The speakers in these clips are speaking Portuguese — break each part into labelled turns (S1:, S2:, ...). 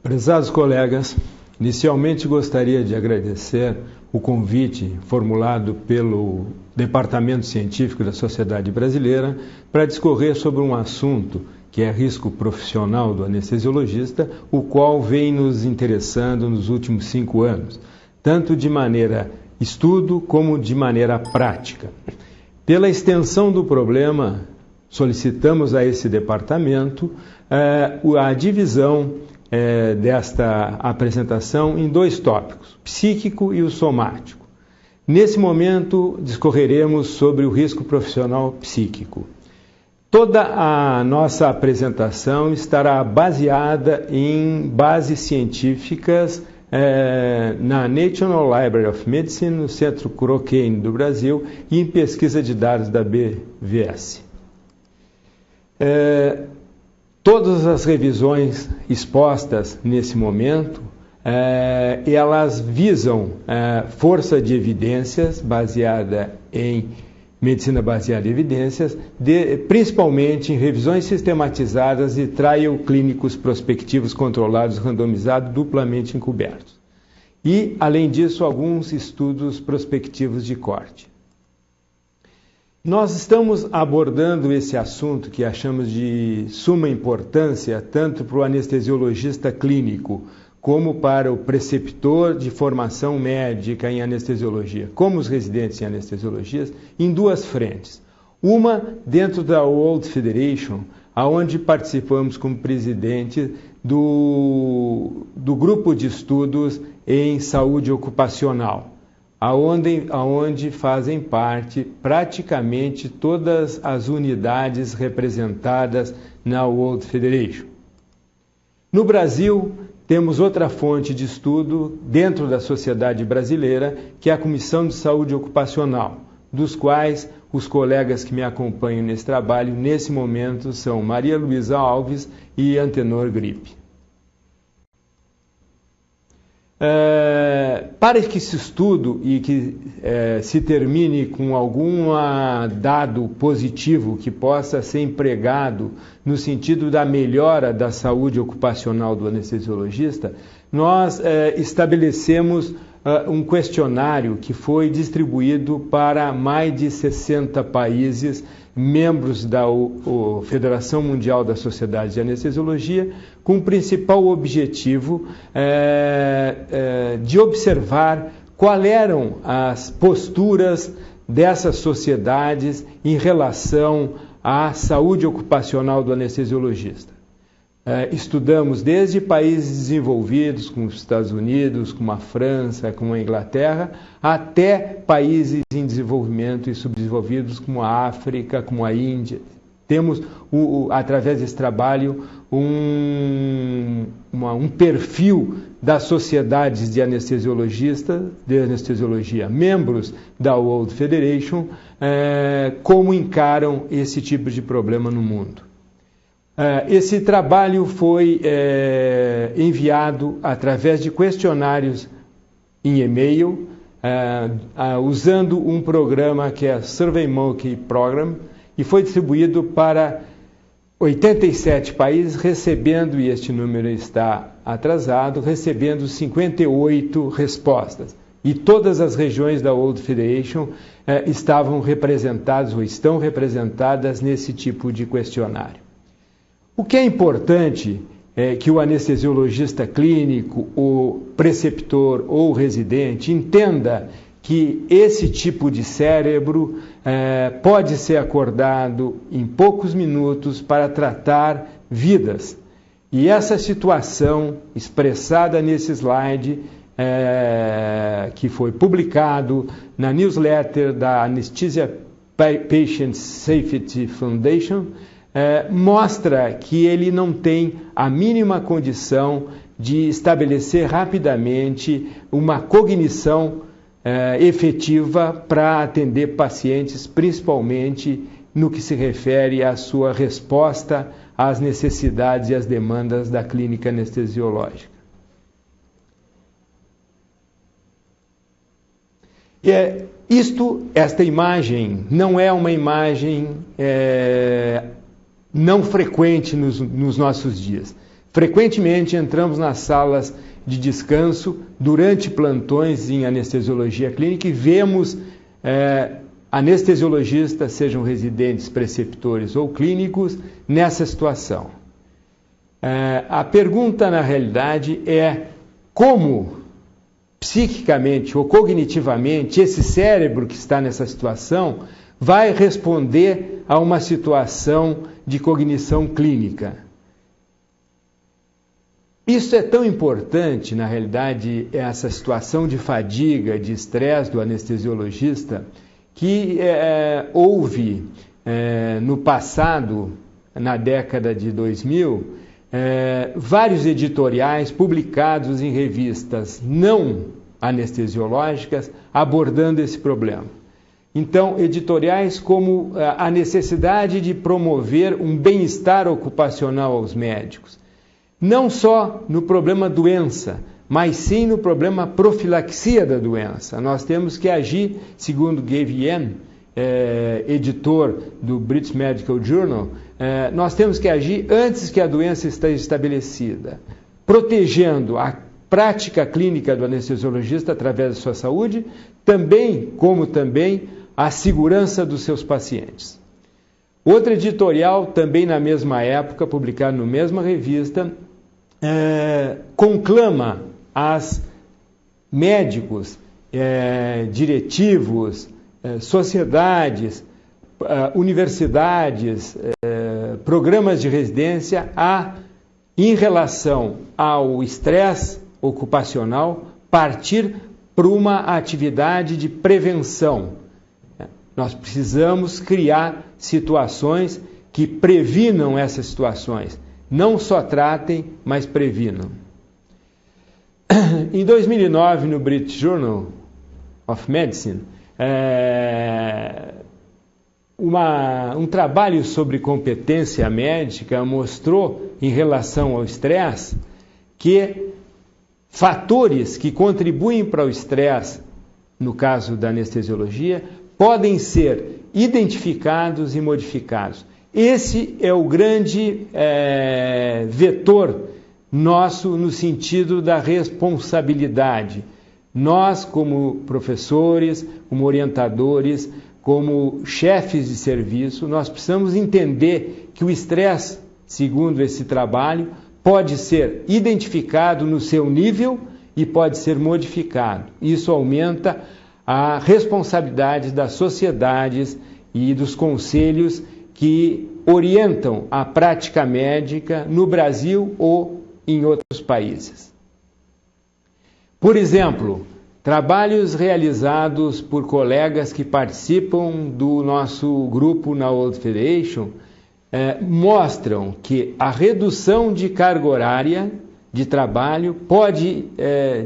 S1: Prezados colegas, inicialmente gostaria de agradecer o convite formulado pelo Departamento Científico da Sociedade Brasileira para discorrer sobre um assunto que é risco profissional do anestesiologista, o qual vem nos interessando nos últimos 5 anos, tanto de maneira estudo como de maneira prática. Pela extensão do problema, solicitamos a esse departamento a divisão desta apresentação em 2 tópicos, o psíquico e o somático. Nesse momento, discorreremos sobre o risco profissional psíquico. Toda a nossa apresentação estará baseada em bases científicas na National Library of Medicine, no Centro Cochrane do Brasil e em pesquisa de dados da BVS. Todas as revisões expostas nesse momento, elas visam força de evidências baseada em medicina baseada em evidências, principalmente em revisões sistematizadas e trial clínicos prospectivos controlados, randomizados, duplamente encobertos. E, além disso, alguns estudos prospectivos de corte. Nós estamos abordando esse assunto que achamos de suma importância tanto para o anestesiologista clínico como para o preceptor de formação médica em anestesiologia, como os residentes em anestesiologia, em 2 frentes. Uma dentro da World Federation, onde participamos como presidente do grupo de estudos em saúde ocupacional, aonde fazem parte praticamente todas as unidades representadas na World Federation. No Brasil, temos outra fonte de estudo dentro da sociedade brasileira, que é a Comissão de Saúde Ocupacional, dos quais os colegas que me acompanham nesse trabalho, nesse momento, são Maria Luísa Alves e Antenor Gripe. Para que esse estudo e que se termine com algum dado positivo que possa ser empregado no sentido da melhora da saúde ocupacional do anestesiologista, nós estabelecemos um questionário que foi distribuído para mais de 60 países, membros da Federação Mundial da Sociedade de Anestesiologia, com o principal objetivo de observar quais eram as posturas dessas sociedades em relação à saúde ocupacional do anestesiologista. Estudamos desde países desenvolvidos, como os Estados Unidos, como a França, como a Inglaterra, até países em desenvolvimento e subdesenvolvidos, como a África, como a Índia. Temos, através desse trabalho, um perfil das sociedades de anestesiologistas, de anestesiologia, membros da World Federation, como encaram esse tipo de problema no mundo. Esse trabalho foi enviado através de questionários em e-mail, usando um programa que é SurveyMonkey Program, e foi distribuído para 87 países, recebendo, e este número está atrasado, recebendo 58 respostas. E todas as regiões da World Federation estavam representadas ou estão representadas nesse tipo de questionário. O que é importante é que o anestesiologista clínico, o preceptor ou o residente entenda que esse tipo de cérebro pode ser acordado em poucos minutos para tratar vidas. E essa situação expressada nesse slide, que foi publicado na newsletter da Anesthesia Patient Safety Foundation, mostra que ele não tem a mínima condição de estabelecer rapidamente uma cognição efetiva para atender pacientes, principalmente no que se refere à sua resposta às necessidades e às demandas da clínica anestesiológica. Esta imagem não é uma imagem não frequente nos nossos dias. frequentemente entramos nas salas de descanso durante plantões em anestesiologia clínica e vemos anestesiologistas, sejam residentes, preceptores ou clínicos, nessa situação. A pergunta, na realidade, é como psiquicamente ou cognitivamente esse cérebro que está nessa situação vai responder a uma situação de cognição clínica. Isso é tão importante, na realidade, essa situação de fadiga, de estresse do anestesiologista, que houve no passado, na década de 2000, vários editoriais publicados em revistas não anestesiológicas abordando esse problema. Então, editoriais como a necessidade de promover um bem-estar ocupacional aos médicos, não só no problema doença, mas sim no problema profilaxia da doença. Nós temos que agir, segundo Gave Yen, editor do British Medical Journal, nós temos que agir antes que a doença esteja estabelecida, protegendo a prática clínica do anestesiologista através da sua saúde, como também a segurança dos seus pacientes. Outro editorial, também na mesma época, publicado na mesma revista, conclama as médicos, diretivos, sociedades, universidades, programas de residência em relação ao estresse ocupacional, partir para uma atividade de prevenção. Nós precisamos criar situações que previnam essas situações. Não só tratem, mas previnam. Em 2009, no British Journal of Medicine, um trabalho sobre competência médica mostrou, em relação ao estresse, que fatores que contribuem para o estresse, no caso da anestesiologia, podem ser identificados e modificados. Esse é o grande vetor nosso no sentido da responsabilidade. Nós, como professores, como orientadores, como chefes de serviço, nós precisamos entender que o estresse, segundo esse trabalho, pode ser identificado no seu nível e pode ser modificado. Isso aumenta a responsabilidade das sociedades e dos conselhos que orientam a prática médica no Brasil ou em outros países. Por exemplo, trabalhos realizados por colegas que participam do nosso grupo na World Federation mostram que a redução de carga horária de trabalho pode,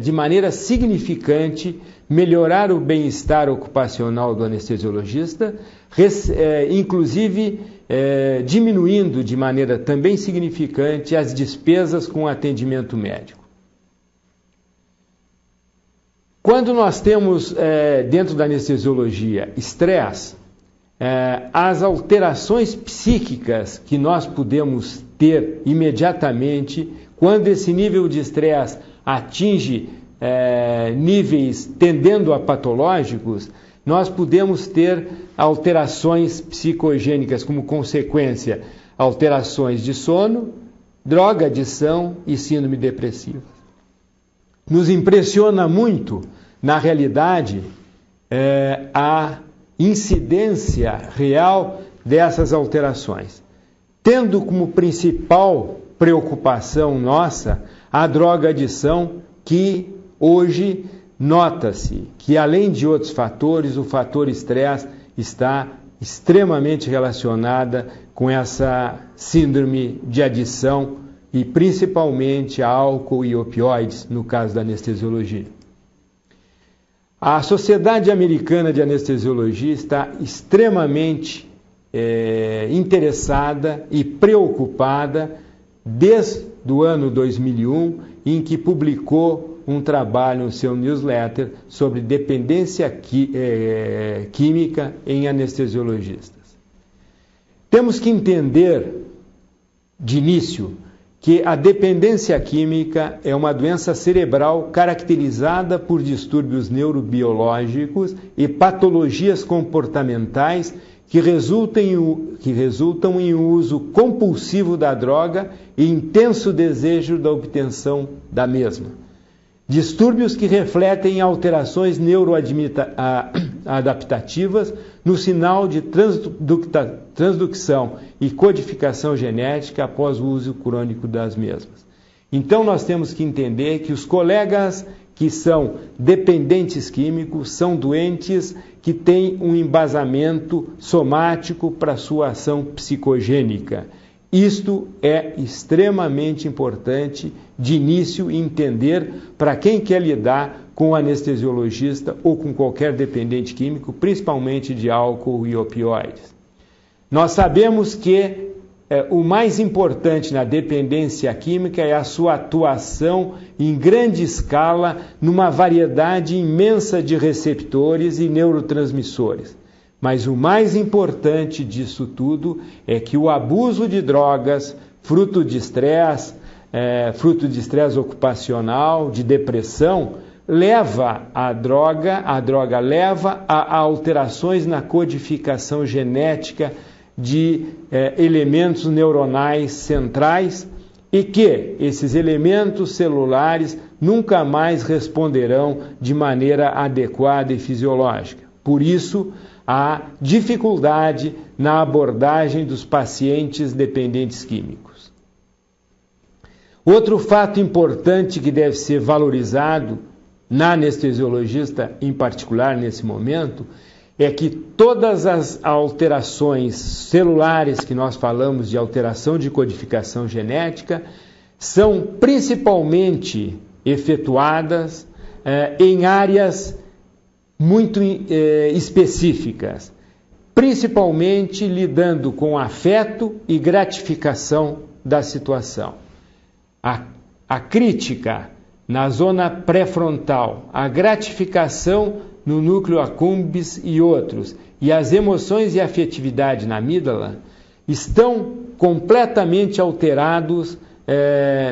S1: de maneira significante, melhorar o bem-estar ocupacional do anestesiologista, inclusive diminuindo de maneira também significante as despesas com atendimento médico. Quando nós temos dentro da anestesiologia estresse, as alterações psíquicas que nós podemos ter imediatamente, quando esse nível de estresse atinge níveis tendendo a patológicos, nós podemos ter alterações psicogênicas como consequência, alterações de sono, drogadição e síndrome depressiva. Nos impressiona muito, na realidade, a incidência real dessas alterações, tendo como principal preocupação nossa a drogadição, que hoje nota-se que, além de outros fatores, o fator estresse está extremamente relacionada com essa síndrome de adição e principalmente a álcool e opioides, no caso da anestesiologia. A Sociedade Americana de Anestesiologia está extremamente interessada e preocupada desde o ano 2001, em que publicou um trabalho no seu newsletter sobre dependência química em anestesiologistas. Temos que entender, de início, que a dependência química é uma doença cerebral caracterizada por distúrbios neurobiológicos e patologias comportamentais que resultam em uso compulsivo da droga e intenso desejo da obtenção da mesma. Distúrbios que refletem alterações neuroadaptativas no sinal de transdução e codificação genética após o uso crônico das mesmas. Então nós temos que entender que os colegas que são dependentes químicos são doentes que têm um embasamento somático para sua ação psicogênica. Isto é extremamente importante de início entender para quem quer lidar com o anestesiologista ou com qualquer dependente químico, principalmente de álcool e opioides. Nós sabemos que o mais importante na dependência química é a sua atuação em grande escala numa variedade imensa de receptores e neurotransmissores. Mas o mais importante disso tudo é que o abuso de drogas, fruto de estresse ocupacional, de depressão, leva a droga leva a alterações na codificação genética de elementos neuronais centrais e que esses elementos celulares nunca mais responderão de maneira adequada e fisiológica. Por isso, há dificuldade na abordagem dos pacientes dependentes químicos. Outro fato importante que deve ser valorizado na anestesiologista, em particular nesse momento, é que todas as alterações celulares que nós falamos de alteração de codificação genética são principalmente efetuadas em áreas muito específicas, principalmente lidando com afeto e gratificação da situação. A crítica na zona pré-frontal, a gratificação no núcleo accumbens e outros, e as emoções e afetividade na amígdala estão completamente alterados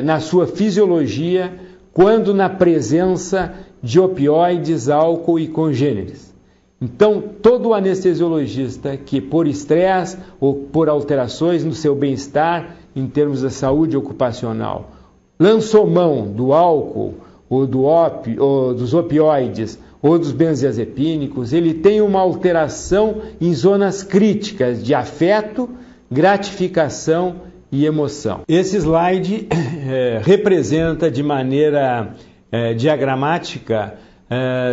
S1: na sua fisiologia quando na presença de opioides, álcool e congêneres. Então, todo anestesiologista que por estresse ou por alterações no seu bem-estar em termos da saúde ocupacional lançou mão do álcool ou dos opioides ou dos benzodiazepínicos, ele tem uma alteração em zonas críticas de afeto, gratificação e emoção. Esse slide representa de maneira diagramática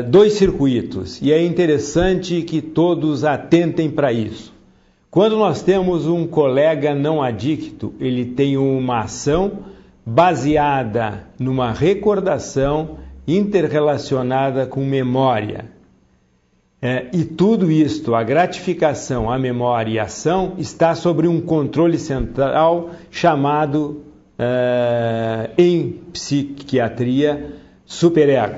S1: dois circuitos e é interessante que todos atentem para isso. Quando nós temos um colega não adicto, ele tem uma ação baseada numa recordação interrelacionada com memória. E tudo isto, a gratificação, a memória e a ação, está sobre um controle central chamado, em psiquiatria, superego.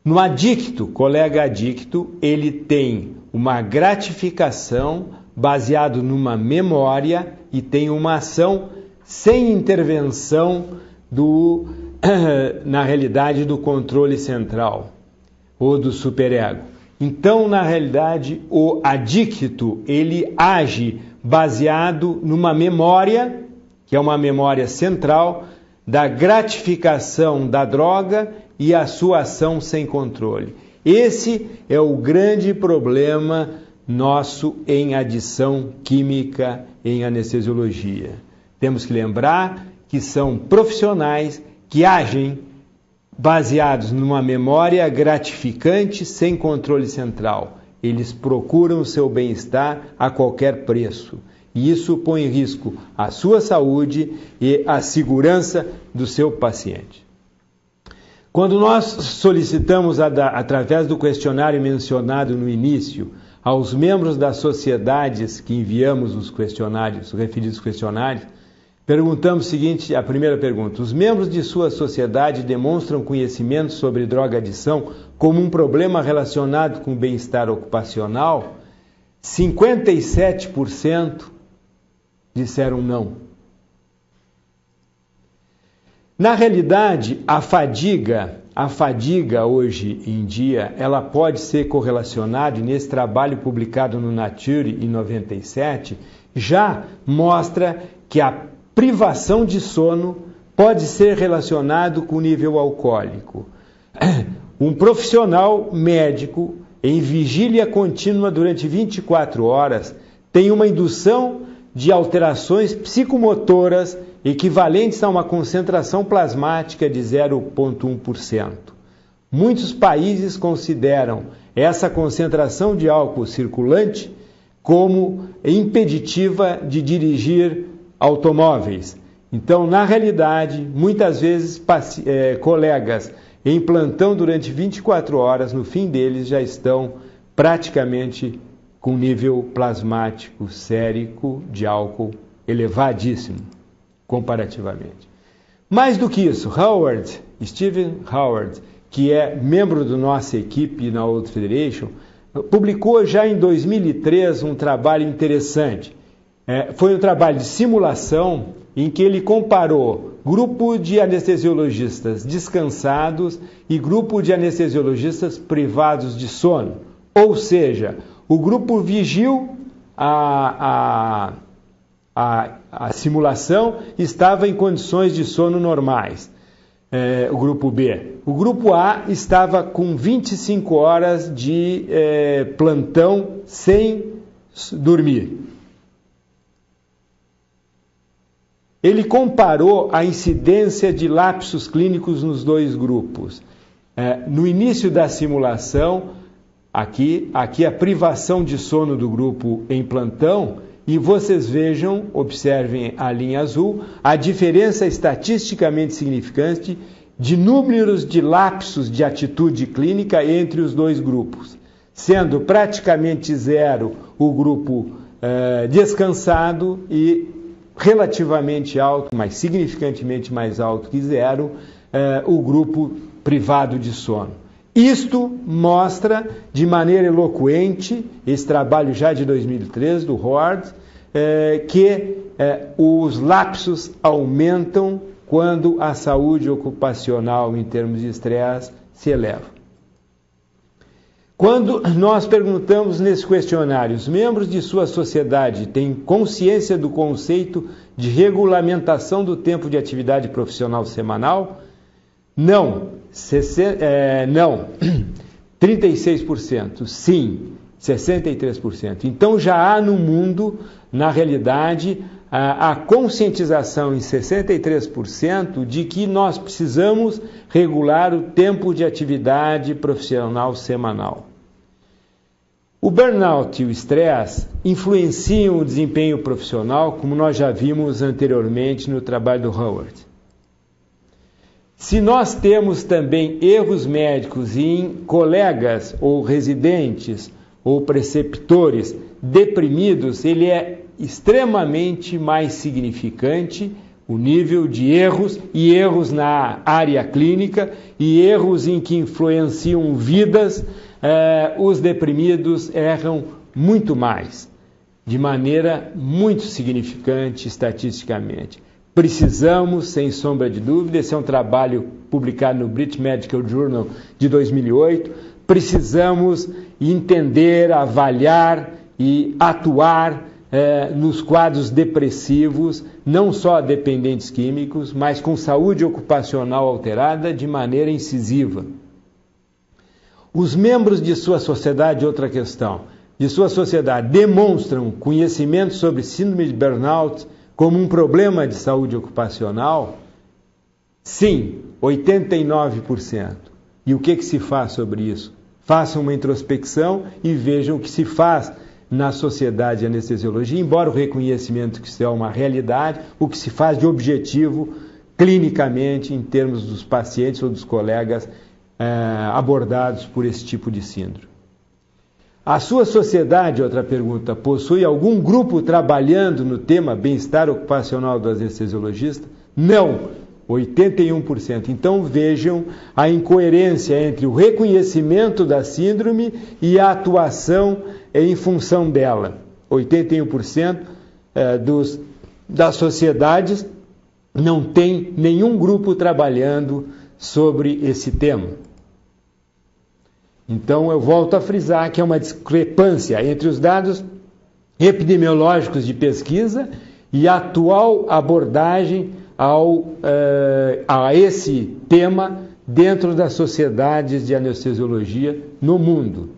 S1: No adicto, colega adicto, ele tem uma gratificação baseado numa memória e tem uma ação sem intervenção na realidade do controle central ou do superego. Então, na realidade, o adicto, ele age baseado numa memória, que é uma memória central, da gratificação da droga e a sua ação sem controle. Esse é o grande problema nosso em adição química em anestesiologia. Temos que lembrar que são profissionais que agem baseados numa memória gratificante sem controle central. Eles procuram o seu bem-estar a qualquer preço. E isso põe em risco a sua saúde e a segurança do seu paciente. Quando nós solicitamos, através do questionário mencionado no início, aos membros das sociedades que enviamos os questionários, os referidos questionários, perguntamos o seguinte, a primeira pergunta: os membros de sua sociedade demonstram conhecimento sobre droga-adição como um problema relacionado com o bem-estar ocupacional? 57% disseram não. Na realidade, a fadiga hoje em dia, ela pode ser correlacionada, e nesse trabalho publicado no Nature em 97, já mostra que a privação de sono pode ser relacionado com o nível alcoólico. Um profissional médico em vigília contínua durante 24 horas tem uma indução de alterações psicomotoras equivalentes a uma concentração plasmática de 0,1%. Muitos países consideram essa concentração de álcool circulante como impeditiva de dirigir automóveis. Então, na realidade, muitas vezes colegas em plantão durante 24 horas, no fim deles já estão praticamente com nível plasmático sérico de álcool elevadíssimo, comparativamente. Mais do que isso, Stephen Howard, que é membro da nossa equipe na World Federation, publicou já em 2003 um trabalho interessante. Foi um trabalho de simulação em que ele comparou grupo de anestesiologistas descansados e grupo de anestesiologistas privados de sono. Ou seja, o grupo vigil, a simulação estava em condições de sono normais, o grupo B. O grupo A estava com 25 horas de plantão sem dormir. Ele comparou a incidência de lapsos clínicos nos dois grupos. No início da simulação, aqui a privação de sono do grupo em plantão, e vocês vejam, observem a linha azul, a diferença estatisticamente significante de números de lapsos de atitude clínica entre os dois grupos, sendo praticamente zero o grupo descansado e relativamente alto, mas significantemente mais alto que zero, o grupo privado de sono. Isto mostra de maneira eloquente, esse trabalho já de 2003 do Howard, que os lapsos aumentam quando a saúde ocupacional em termos de estresse se eleva. Quando nós perguntamos nesse questionário, os membros de sua sociedade têm consciência do conceito de regulamentação do tempo de atividade profissional semanal? Não. Não. 36%. Sim. 63%. Então já há no mundo, na realidade, a conscientização em 63% de que nós precisamos regular o tempo de atividade profissional semanal. O burnout e o estresse influenciam o desempenho profissional, como nós já vimos anteriormente no trabalho do Howard. Se nós temos também erros médicos em colegas ou residentes ou preceptores deprimidos, ele é extremamente mais significante o nível de erros, e erros na área clínica, e erros em que influenciam vidas. Os deprimidos erram muito mais, de maneira muito significante estatisticamente. Precisamos, sem sombra de dúvida, esse é um trabalho publicado no British Medical Journal de 2008, precisamos entender, avaliar e atuar nos quadros depressivos, não só dependentes químicos, mas com saúde ocupacional alterada de maneira incisiva. Os membros de sua sociedade, outra questão, de sua sociedade demonstram conhecimento sobre síndrome de burnout como um problema de saúde ocupacional? Sim, 89%. E o que se faz sobre isso? Façam uma introspecção e vejam o que se faz na sociedade de anestesiologia, embora o reconhecimento que isso é uma realidade, o que se faz de objetivo clinicamente em termos dos pacientes ou dos colegas abordados por esse tipo de síndrome. A sua sociedade, outra pergunta, possui algum grupo trabalhando no tema bem-estar ocupacional do anestesiologista? Não, 81%. Então vejam a incoerência entre o reconhecimento da síndrome e a atuação em função dela. 81% das sociedades não tem nenhum grupo trabalhando sobre esse tema. Então, eu volto a frisar que é uma discrepância entre os dados epidemiológicos de pesquisa e a atual abordagem a esse tema dentro das sociedades de anestesiologia no mundo.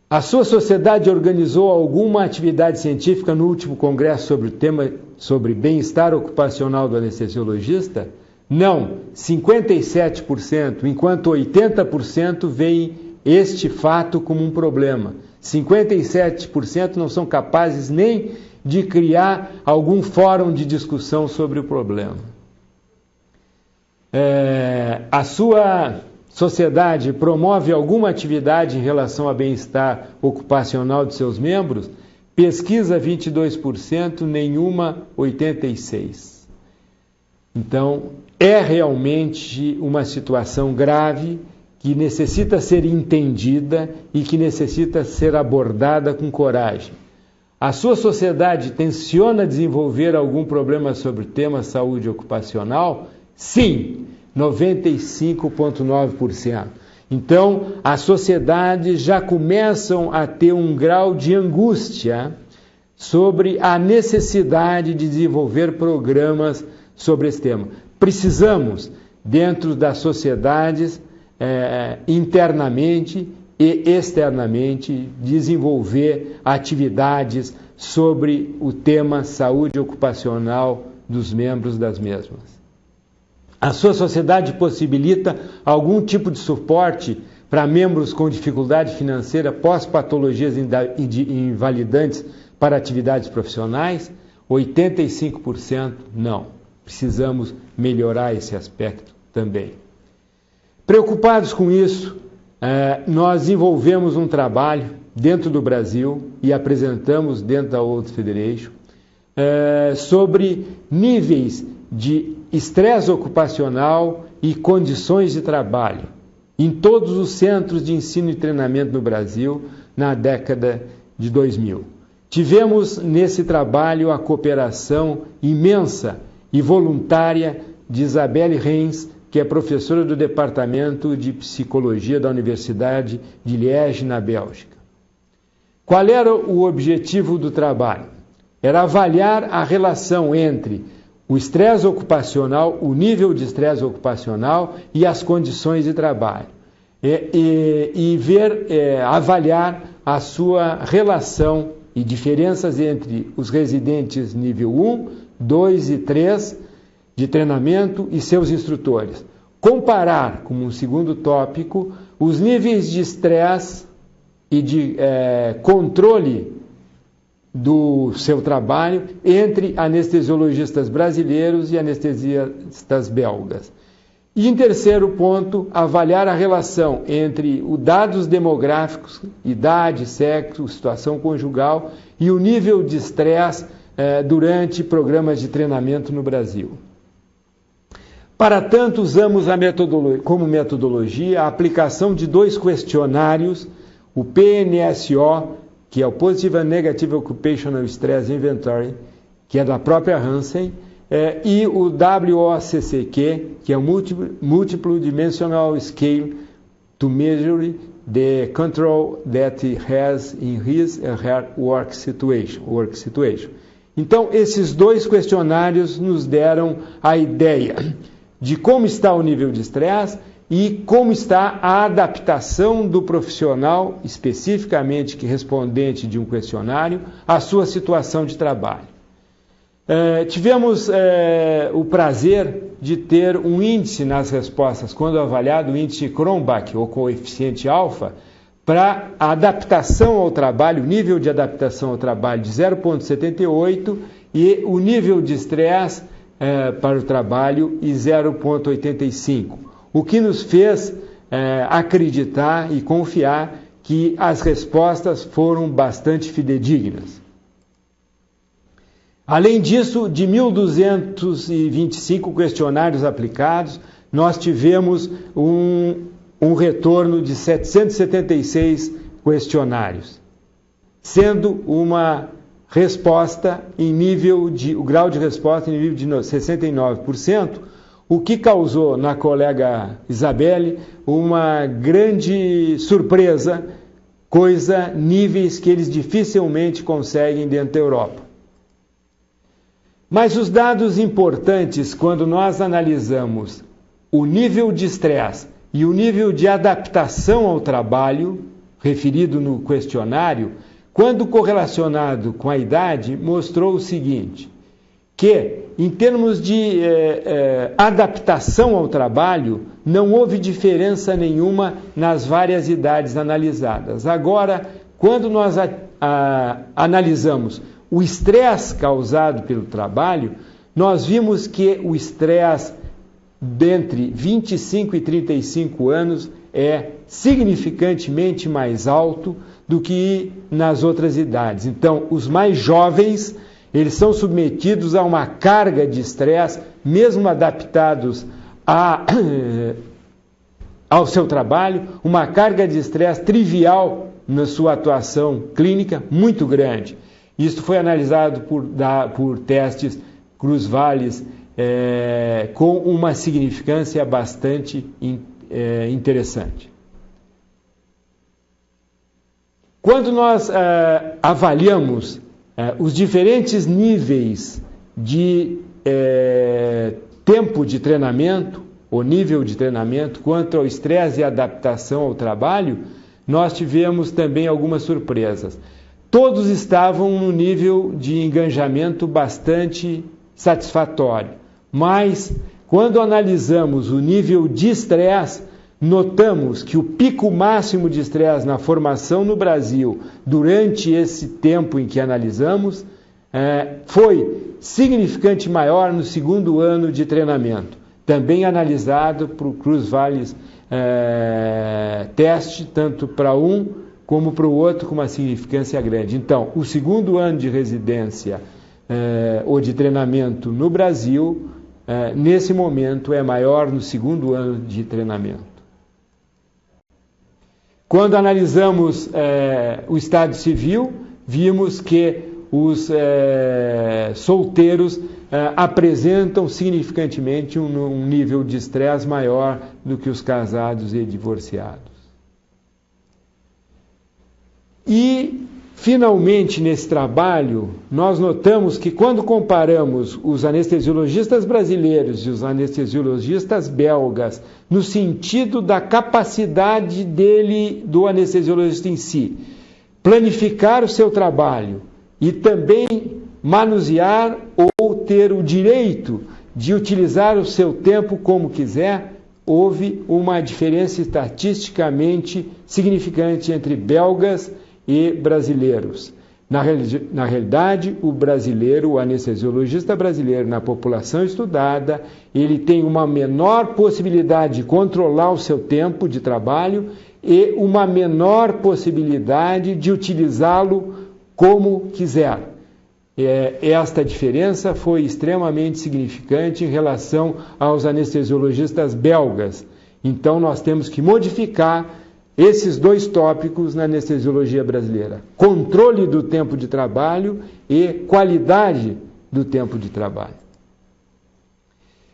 S1: A sua sociedade organizou alguma atividade científica no último congresso sobre o tema sobre bem-estar ocupacional do anestesiologista? Não, 57%, enquanto 80% veem este fato como um problema. 57% não são capazes nem de criar algum fórum de discussão sobre o problema. A sua sociedade promove alguma atividade em relação ao bem-estar ocupacional de seus membros? Pesquisa 22%, nenhuma 86%. Então, é realmente uma situação grave que necessita ser entendida e que necessita ser abordada com coragem. A sua sociedade tenciona desenvolver algum problema sobre o tema saúde ocupacional? Sim, 95,9%. Então, as sociedades já começam a ter um grau de angústia sobre a necessidade de desenvolver programas sobre esse tema. Precisamos, dentro das sociedades, internamente e externamente, desenvolver atividades sobre o tema saúde ocupacional dos membros das mesmas. A sua sociedade possibilita algum tipo de suporte para membros com dificuldade financeira pós-patologias invalidantes para atividades profissionais? 85% não. Precisamos melhorar esse aspecto também. Preocupados com isso, nós desenvolvemos um trabalho dentro do Brasil e apresentamos dentro da World Federation sobre níveis de estresse ocupacional e condições de trabalho em todos os centros de ensino e treinamento no Brasil na década de 2000. Tivemos nesse trabalho a cooperação imensa e voluntária de Isabelle Reins, que é professora do Departamento de Psicologia da Universidade de Liège, na Bélgica. Qual era o objetivo do trabalho? Era avaliar a relação entre o estresse ocupacional, o nível de estresse ocupacional e as condições de trabalho. Avaliar a sua relação e diferenças entre os residentes nível 1, 2 e 3 de treinamento e seus instrutores. Comparar, como um segundo tópico, os níveis de estresse e de controle do seu trabalho entre anestesiologistas brasileiros e anestesistas belgas. E em terceiro ponto, avaliar a relação entre os dados demográficos, idade, sexo, situação conjugal e o nível de estresse durante programas de treinamento no Brasil. Para tanto, usamos como metodologia a aplicação de 2 questionários, o PNSO, que é o Positive and Negative Occupational Stress Inventory, que é da própria Hansen, e o WOCCQ, que é o Multiple Dimensional Scale to Measure the Control that he has in his or her work situation. Então, esses 2 questionários nos deram a ideia de como está o nível de estresse e como está a adaptação do profissional, especificamente que respondente de um questionário, à sua situação de trabalho. Tivemos o prazer de ter um índice nas respostas, quando avaliado, o índice Cronbach, ou coeficiente alfa, para a adaptação ao trabalho, nível de adaptação ao trabalho de 0,78 e o nível de estresse para o trabalho de 0,85. O que nos fez acreditar e confiar que as respostas foram bastante fidedignas. Além disso, de 1.225 questionários aplicados, nós tivemos um retorno de 776 questionários, sendo uma resposta o grau de resposta em nível de 69%, o que causou na colega Isabelle uma grande surpresa, níveis que eles dificilmente conseguem dentro da Europa. Mas os dados importantes, quando nós analisamos o nível de estresse e o nível de adaptação ao trabalho, referido no questionário, quando correlacionado com a idade, mostrou o seguinte, que em termos de adaptação ao trabalho, não houve diferença nenhuma nas várias idades analisadas. Agora, quando nós analisamos o estresse causado pelo trabalho, nós vimos que o estresse dentre 25 e 35 anos é significantemente mais alto do que nas outras idades. Então, os mais jovens, eles são submetidos a uma carga de estresse, mesmo adaptados ao seu trabalho, uma carga de estresse trivial na sua atuação clínica muito grande. Isso foi analisado por testes Cruz-Valles com uma significância bastante interessante. Quando nós avaliamos os diferentes níveis de tempo de treinamento, o nível de treinamento, quanto ao estresse e adaptação ao trabalho, nós tivemos também algumas surpresas. Todos estavam no nível de engajamento bastante satisfatório, mas quando analisamos o nível de estresse, notamos que o pico máximo de estresse na formação no Brasil, durante esse tempo em que analisamos, foi significante maior no segundo ano de treinamento, também analisado por Cruz-Valles teste, tanto para um como para o outro, com uma significância grande. Então, o segundo ano de residência ou de treinamento no Brasil, nesse momento, é maior no segundo ano de treinamento. Quando analisamos o estado civil, vimos que os solteiros apresentam significantemente um nível de estresse maior do que os casados e divorciados. E, finalmente, nesse trabalho, nós notamos que quando comparamos os anestesiologistas brasileiros e os anestesiologistas belgas, no sentido da capacidade do anestesiologista em si, planificar o seu trabalho e também manusear ou ter o direito de utilizar o seu tempo como quiser, houve uma diferença estatisticamente significante entre belgas e brasileiros. Na realidade, o anestesiologista brasileiro, na população estudada, ele tem uma menor possibilidade de controlar o seu tempo de trabalho e uma menor possibilidade de utilizá-lo como quiser. Esta diferença foi extremamente significante em relação aos anestesiologistas belgas. Então, nós temos que modificar esses dois tópicos na anestesiologia brasileira: controle do tempo de trabalho e qualidade do tempo de trabalho.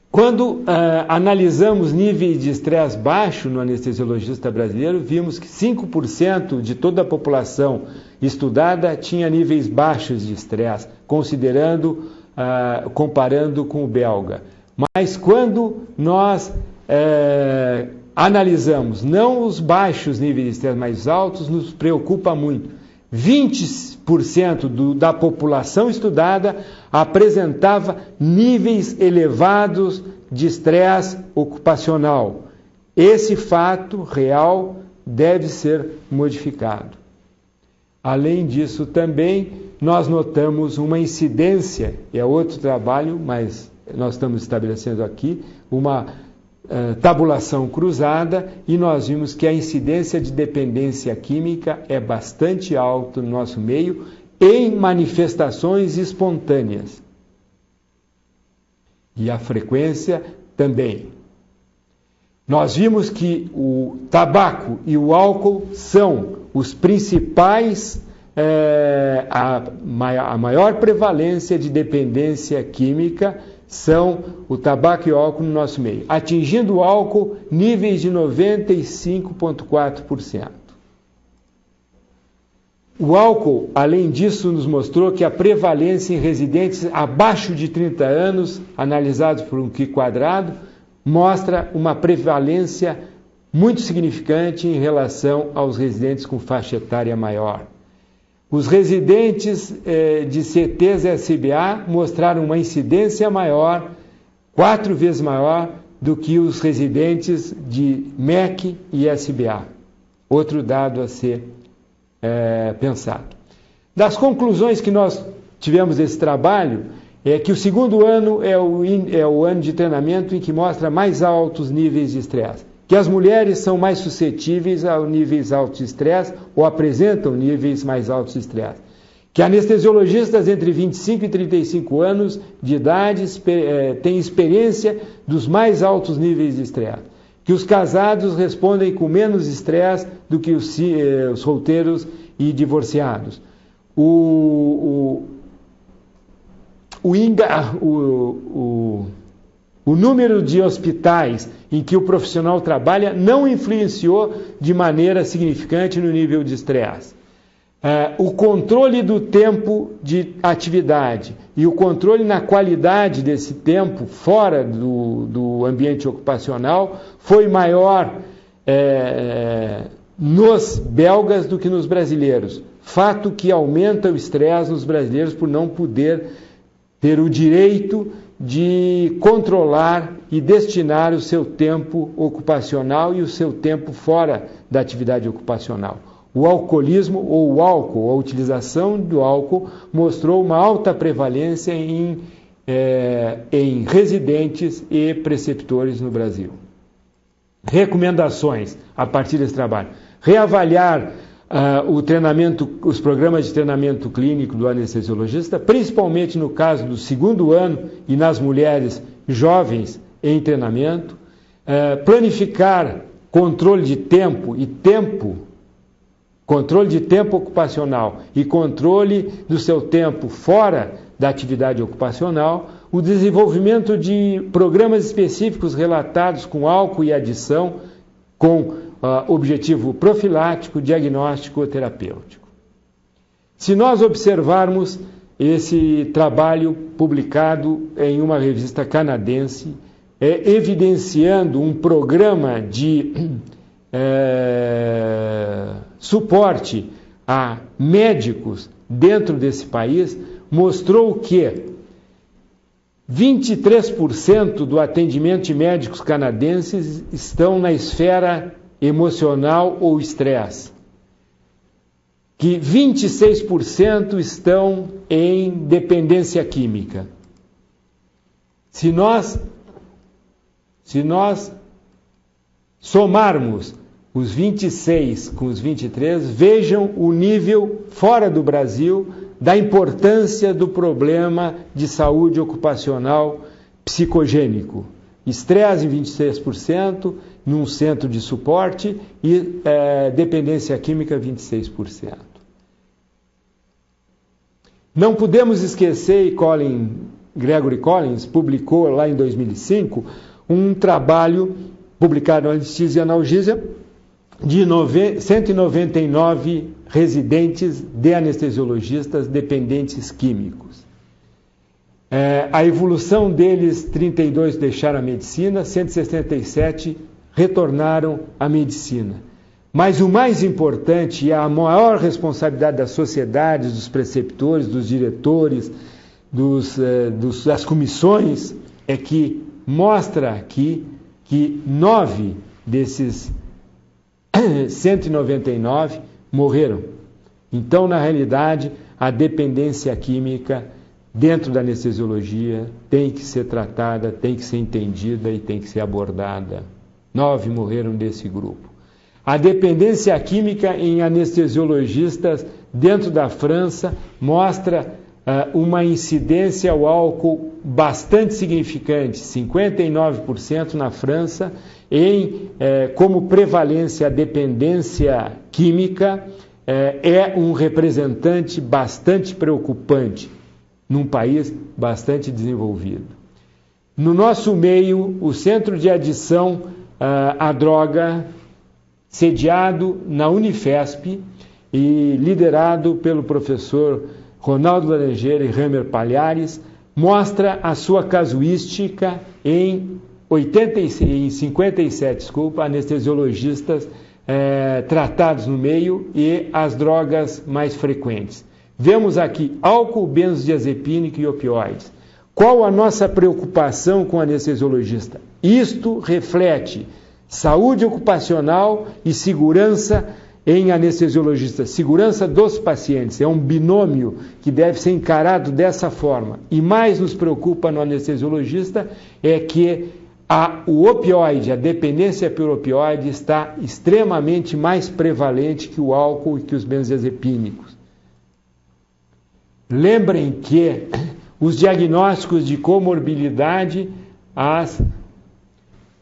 S1: Quando analisamos níveis de estresse baixo no anestesiologista brasileiro, vimos que 5% de toda a população estudada tinha níveis baixos de estresse, comparando com o belga. Mas quando nós analisamos não os baixos níveis de estresse mais altos, nos preocupa muito. 20% da população estudada apresentava níveis elevados de estresse ocupacional. Esse fato real deve ser modificado. Além disso, também nós notamos uma incidência, é outro trabalho, mas nós estamos estabelecendo aqui uma tabulação cruzada, e nós vimos que a incidência de dependência química é bastante alta no nosso meio em manifestações espontâneas. E a frequência também. Nós vimos que o tabaco e o álcool são os principais a maior prevalência de dependência química são o tabaco e o álcool no nosso meio, atingindo o álcool níveis de 95,4%. O álcool, além disso, nos mostrou que a prevalência em residentes abaixo de 30 anos, analisados por um QI quadrado, mostra uma prevalência muito significante em relação aos residentes com faixa etária maior. Os residentes de CTs SBA mostraram uma incidência maior, 4 vezes maior, do que os residentes de MEC e SBA. Outro dado a ser pensado. Das conclusões que nós tivemos desse trabalho, é que o segundo ano é o ano de treinamento em que mostra mais altos níveis de estresse, que as mulheres são mais suscetíveis a níveis altos de estresse ou apresentam níveis mais altos de estresse, que anestesiologistas entre 25 e 35 anos de idade têm experiência dos mais altos níveis de estresse, que os casados respondem com menos estresse do que os solteiros e divorciados. O número de hospitais em que o profissional trabalha não influenciou de maneira significante no nível de estresse. O controle do tempo de atividade e o controle na qualidade desse tempo fora do ambiente ocupacional foi maior nos belgas do que nos brasileiros. Fato que aumenta o estresse nos brasileiros por não poder ter o direito de controlar e destinar o seu tempo ocupacional e o seu tempo fora da atividade ocupacional. O alcoolismo ou o álcool, a utilização do álcool, mostrou uma alta prevalência em residentes e preceptores no Brasil. Recomendações a partir desse trabalho. Reavaliar os programas de treinamento clínico do anestesiologista, principalmente no caso do segundo ano e nas mulheres jovens em treinamento. Planificar controle de tempo ocupacional e controle do seu tempo fora da atividade ocupacional, o desenvolvimento de programas específicos relatados com álcool e adição, com objetivo profilático, diagnóstico ou terapêutico. Se nós observarmos esse trabalho publicado em uma revista canadense, evidenciando um programa de suporte a médicos dentro desse país, mostrou que 23% do atendimento de médicos canadenses estão na esfera emocional ou estresse, que 26% estão em dependência química. Se nós somarmos os 26 com os 23, vejam o nível fora do Brasil da importância do problema de saúde ocupacional psicogênico. Estresse em 26%, num centro de suporte, e dependência química 26%. Não podemos esquecer, e Gregory Collins publicou lá em 2005, um trabalho publicado na Anestesia e Analgesia de 199 residentes de anestesiologistas dependentes químicos. A evolução deles, 32 deixaram a medicina, 167 retornaram à medicina. Mas o mais importante e a maior responsabilidade das sociedades, dos preceptores, dos diretores, das comissões, é que mostra aqui que 9 desses 199 morreram. Então, na realidade, a dependência química dentro da anestesiologia tem que ser tratada, tem que ser entendida e tem que ser abordada. 9 morreram desse grupo. A dependência química em anestesiologistas dentro da França mostra uma incidência ao álcool bastante significante, 59% na França, como prevalência a dependência química é um representante bastante preocupante num país bastante desenvolvido. No nosso meio, o Centro de Adição à Droga, sediado na Unifesp e liderado pelo professor Ronaldo Laranjeira e Ramer Palhares, mostra a sua casuística em 57 anestesiologistas tratados no meio e as drogas mais frequentes. Vemos aqui álcool, benzodiazepínico e opioides. Qual a nossa preocupação com o anestesiologista? Isto reflete saúde ocupacional e segurança em anestesiologistas, segurança dos pacientes. É um binômio que deve ser encarado dessa forma. E mais nos preocupa no anestesiologista é que o opioide, a dependência por opioide, está extremamente mais prevalente que o álcool e que os benzodiazepínicos. Lembrem que os diagnósticos de comorbilidade, a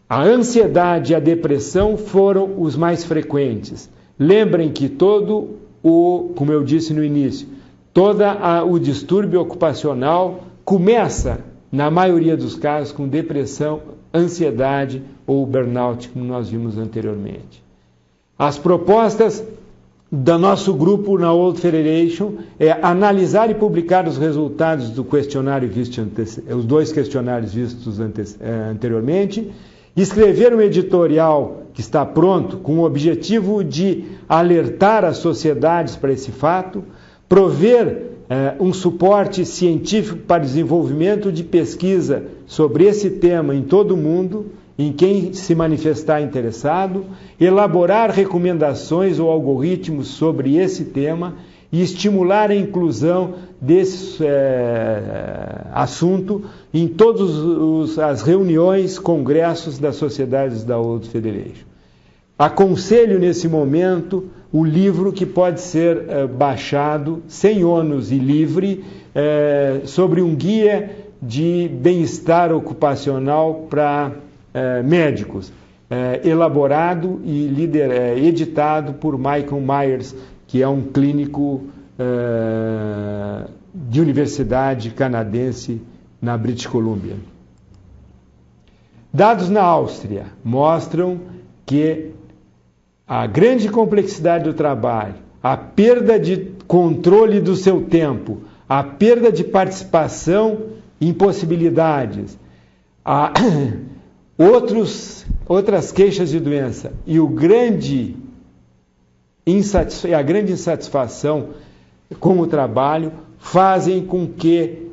S1: ansiedade e a depressão foram os mais frequentes. Lembrem que como eu disse no início, todo o distúrbio ocupacional começa, na maioria dos casos, com depressão, ansiedade ou burnout, como nós vimos anteriormente. As propostas do nosso grupo na World Federation é analisar e publicar os resultados do questionário os dois questionários vistos anteriormente, escrever um editorial que está pronto com o objetivo de alertar as sociedades para esse fato, prover um suporte científico para desenvolvimento de pesquisa sobre esse tema em todo o mundo, em quem se manifestar interessado, elaborar recomendações ou algoritmos sobre esse tema e estimular a inclusão desse assunto em todas as reuniões, congressos das sociedades da World Federation. Aconselho nesse momento o livro que pode ser baixado sem ônus e livre sobre um guia de bem-estar ocupacional para médicos, elaborado e editado por Michael Myers, que é um clínico de universidade canadense na British Columbia. Dados na Áustria mostram que a grande complexidade do trabalho, a perda de controle do seu tempo, a perda de participação em possibilidades, outras queixas de doença e a grande insatisfação com o trabalho fazem com que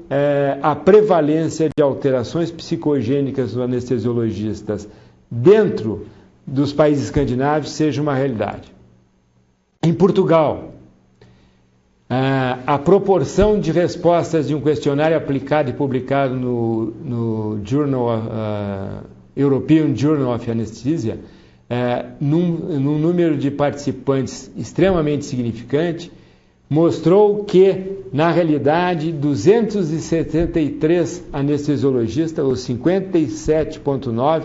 S1: a prevalência de alterações psicogênicas dos anestesiologistas dentro dos países escandinavos seja uma realidade. Em Portugal, a proporção de respostas de um questionário aplicado e publicado no European Journal of Anesthesia, num número de participantes extremamente significante, mostrou que, na realidade, 273 anestesiologistas, ou 57,9%,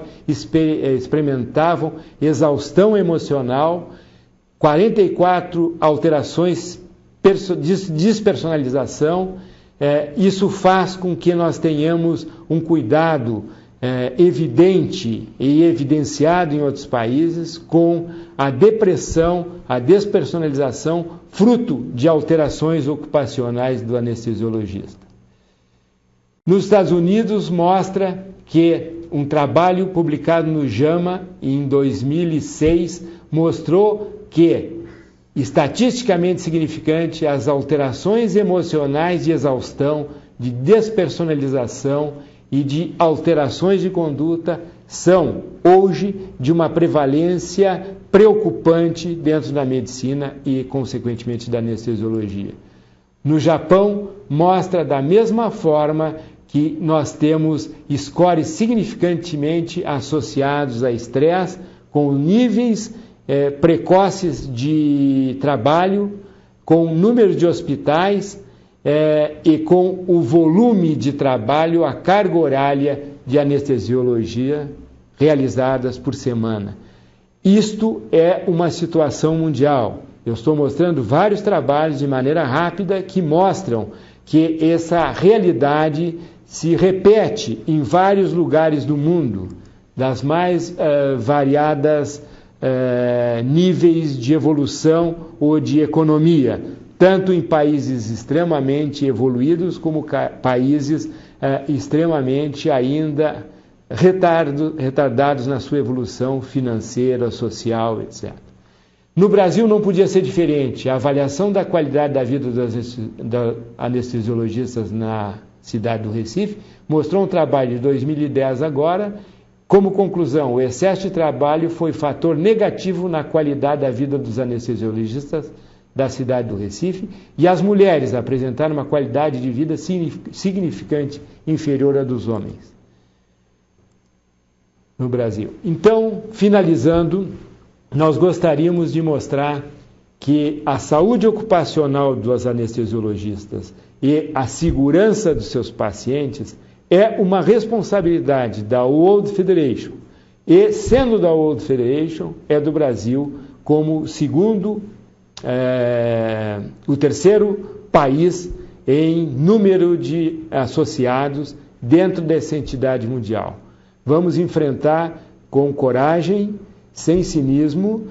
S1: experimentavam exaustão emocional, 44 alterações de despersonalização. Isso faz com que nós tenhamos um cuidado evidente e evidenciado em outros países com a depressão, a despersonalização, fruto de alterações ocupacionais do anestesiologista. Nos Estados Unidos mostra que um trabalho publicado no JAMA em 2006 mostrou que, estatisticamente significante, as alterações emocionais de exaustão, de despersonalização e de alterações de conduta são, hoje, de uma prevalência preocupante dentro da medicina e, consequentemente, da anestesiologia. No Japão, mostra da mesma forma que nós temos scores significantemente associados a estresse, com níveis precoces de trabalho, com número de hospitais e com o volume de trabalho, a carga horária de anestesiologia realizadas por semana. Isto é uma situação mundial. Eu estou mostrando vários trabalhos de maneira rápida que mostram que essa realidade se repete em vários lugares do mundo, das mais variadas níveis de evolução ou de economia, tanto em países extremamente evoluídos como países extremamente ainda retardados na sua evolução financeira, social, etc. No Brasil não podia ser diferente. A avaliação da qualidade da vida dos anestesiologistas na cidade do Recife mostrou um trabalho de 2010 agora. Como conclusão, o excesso de trabalho foi fator negativo na qualidade da vida dos anestesiologistas da cidade do Recife, e as mulheres apresentaram uma qualidade de vida significante inferior à dos homens no Brasil. Então, finalizando, nós gostaríamos de mostrar que a saúde ocupacional dos anestesiologistas e a segurança dos seus pacientes é uma responsabilidade da World Federation. E, sendo da World Federation, é do Brasil como o terceiro país em número de associados dentro dessa entidade mundial. Vamos enfrentar com coragem, sem cinismo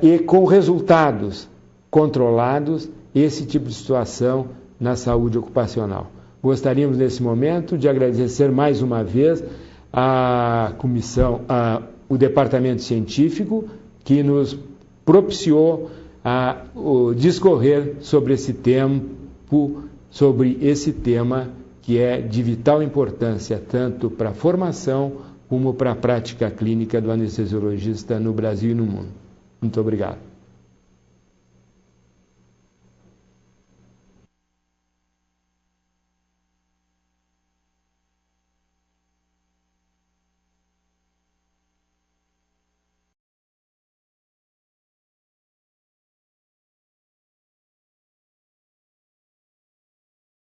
S1: e com resultados controlados esse tipo de situação na saúde ocupacional. Gostaríamos nesse momento de agradecer mais uma vez a comissão, o departamento científico que nos propiciou discorrer sobre esse tema que é de vital importância tanto para a formação como para a prática clínica do anestesiologista no Brasil e no mundo. Muito obrigado.